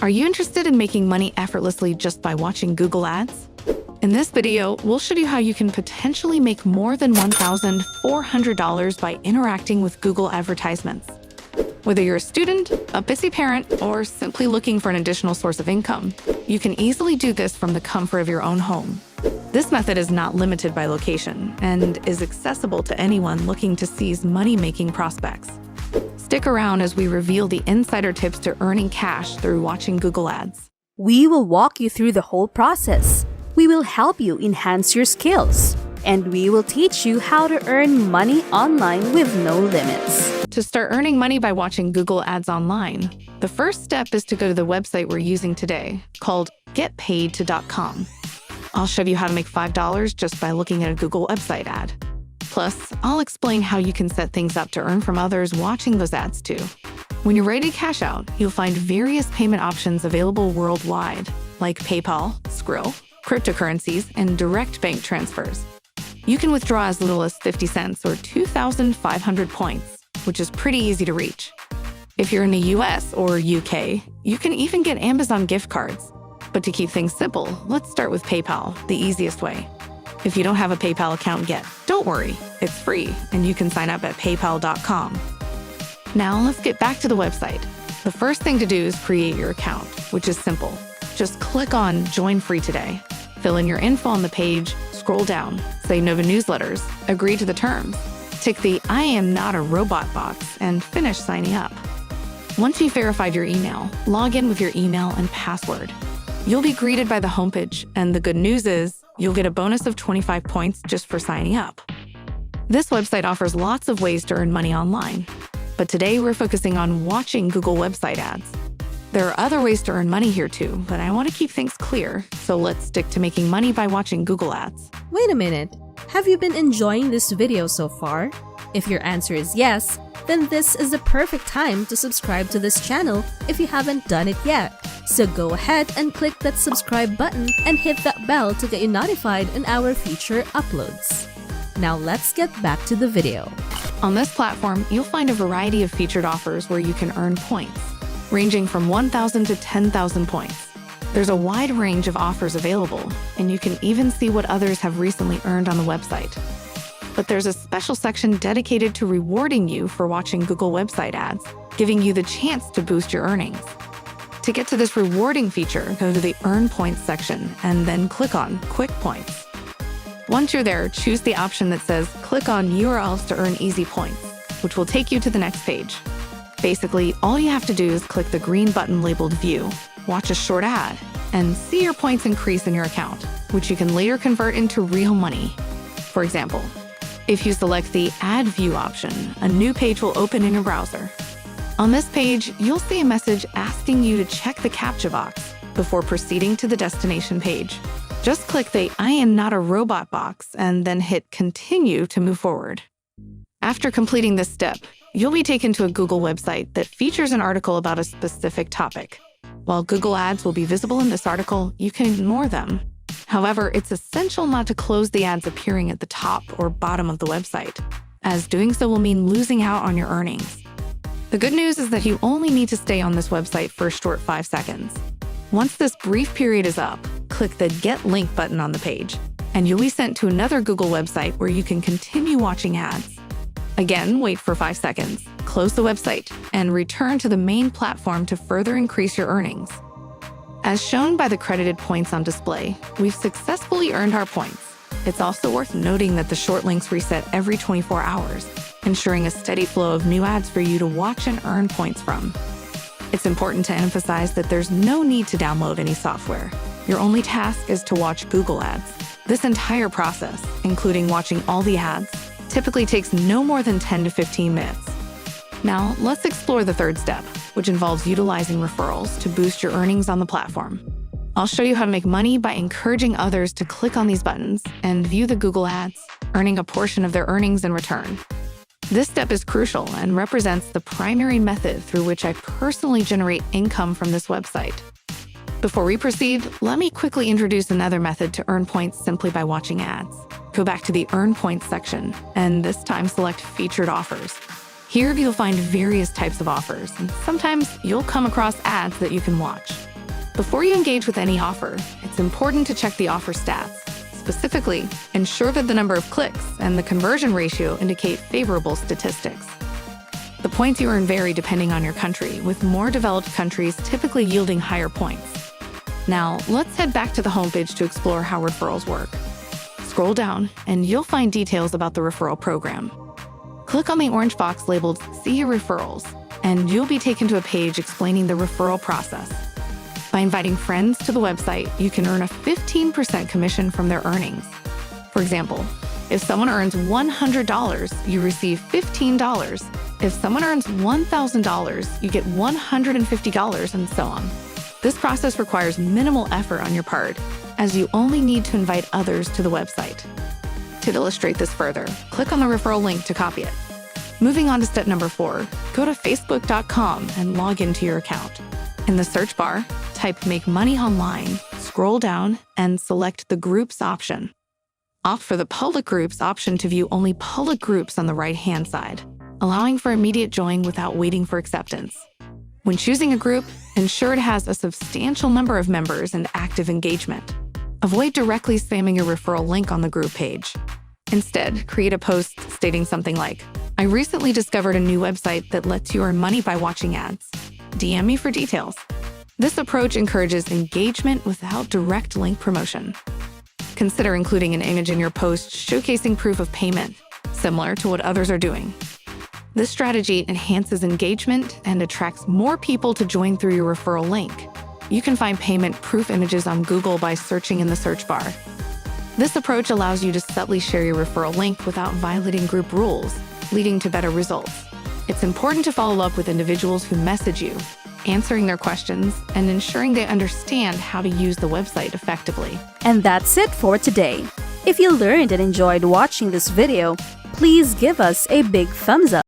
Are you interested in making money effortlessly just by watching Google Ads? In this video, we'll show you how you can potentially make more than $1,400 by interacting with Google advertisements. Whether you're a student, a busy parent, or simply looking for an additional source of income, you can easily do this from the comfort of your own home. This method is not limited by location and is accessible to anyone looking to seize money-making prospects. Stick around as we reveal the insider tips to earning cash through watching Google Ads. We will walk you through the whole process. We will help you enhance your skills. And we will teach you how to earn money online with no limits. To start earning money by watching Google Ads online, the first step is to go to the website we're using today, called getpaid.com. I'll show you how to make $5 just by looking at a Google website ad. Plus, I'll explain how you can set things up to earn from others watching those ads too. When you're ready to cash out, you'll find various payment options available worldwide, like PayPal, Skrill, cryptocurrencies, and direct bank transfers. You can withdraw as little as 50 cents or 2,500 points, which is pretty easy to reach. If you're in the US or UK, you can even get Amazon gift cards. But to keep things simple, let's start with PayPal, the easiest way. If you don't have a PayPal account yet, don't worry, it's free, and you can sign up at paypal.com. Now let's get back to the website. The first thing to do is create your account, which is simple. Just click on Join Free Today. Fill in your info on the page, scroll down, say no to newsletters, agree to the terms, tick the I am not a robot box, and finish signing up. Once you've verified your email, log in with your email and password. You'll be greeted by the homepage, and the good news is you'll get a bonus of 25 points just for signing up. This website offers lots of ways to earn money online, but today we're focusing on watching Google website ads. There are other ways to earn money here too, but I want to keep things clear, so let's stick to making money by watching Google Ads. Wait a minute, have you been enjoying this video so far? If your answer is yes, then this is the perfect time to subscribe to this channel if you haven't done it yet. So go ahead and click that subscribe button and hit that bell to get you notified in our future uploads. Now let's get back to the video. On this platform, you'll find a variety of featured offers where you can earn points, ranging from 1,000 to 10,000 points. There's a wide range of offers available, and you can even see what others have recently earned on the website. But there's a special section dedicated to rewarding you for watching Google website ads, giving you the chance to boost your earnings. To get to this rewarding feature, go to the Earn Points section and then click on Quick Points. Once you're there, choose the option that says Click on URLs to earn easy points, which will take you to the next page. Basically, all you have to do is click the green button labeled View, watch a short ad, and see your points increase in your account, which you can later convert into real money. For example, if you select the Add View option, a new page will open in your browser. On this page, you'll see a message asking you to check the CAPTCHA box before proceeding to the destination page. Just click the I am not a robot box and then hit Continue to move forward. After completing this step, you'll be taken to a Google website that features an article about a specific topic. While Google Ads will be visible in this article, you can ignore them. However, it's essential not to close the ads appearing at the top or bottom of the website, as doing so will mean losing out on your earnings. The good news is that you only need to stay on this website for a short 5 seconds. Once this brief period is up, click the Get Link button on the page, and you'll be sent to another Google website where you can continue watching ads. Again, wait for 5 seconds, close the website, and return to the main platform to further increase your earnings. As shown by the credited points on display, we've successfully earned our points. It's also worth noting that the short links reset every 24 hours, ensuring a steady flow of new ads for you to watch and earn points from. It's important to emphasize that there's no need to download any software. Your only task is to watch Google Ads. This entire process, including watching all the ads, typically takes no more than 10 to 15 minutes. Now, let's explore the third step, which involves utilizing referrals to boost your earnings on the platform. I'll show you how to make money by encouraging others to click on these buttons and view the Google Ads, earning a portion of their earnings in return. This step is crucial and represents the primary method through which I personally generate income from this website. Before we proceed, let me quickly introduce another method to earn points simply by watching ads. Go back to the Earn Points section, and this time select Featured Offers. Here you'll find various types of offers, and sometimes you'll come across ads that you can watch. Before you engage with any offer, it's important to check the offer stats. Specifically, ensure that the number of clicks and the conversion ratio indicate favorable statistics. The points you earn vary depending on your country, with more developed countries typically yielding higher points. Now, let's head back to the homepage to explore how referrals work. Scroll down, and you'll find details about the referral program. Click on the orange box labeled See Your Referrals, and you'll be taken to a page explaining the referral process. By inviting friends to the website, you can earn a 15% commission from their earnings. For example, if someone earns $100, you receive $15. If someone earns $1,000, you get $150, and so on. This process requires minimal effort on your part, as you only need to invite others to the website. To illustrate this further, click on the referral link to copy it. Moving on to step number 4, go to facebook.com and log into your account. In the search bar, type Make Money Online, scroll down, and select the Groups option. Opt for the Public Groups option to view only public groups on the right-hand side, allowing for immediate join without waiting for acceptance. When choosing a group, ensure it has a substantial number of members and active engagement. Avoid directly spamming your referral link on the group page. Instead, create a post stating something like, I recently discovered a new website that lets you earn money by watching ads. DM me for details. This approach encourages engagement without direct link promotion. Consider including an image in your post showcasing proof of payment, similar to what others are doing. This strategy enhances engagement and attracts more people to join through your referral link. You can find payment proof images on Google by searching in the search bar. This approach allows you to subtly share your referral link without violating group rules, leading to better results. It's important to follow up with individuals who message you, answering their questions, and ensuring they understand how to use the website effectively. And that's it for today. If you learned and enjoyed watching this video, please give us a big thumbs up.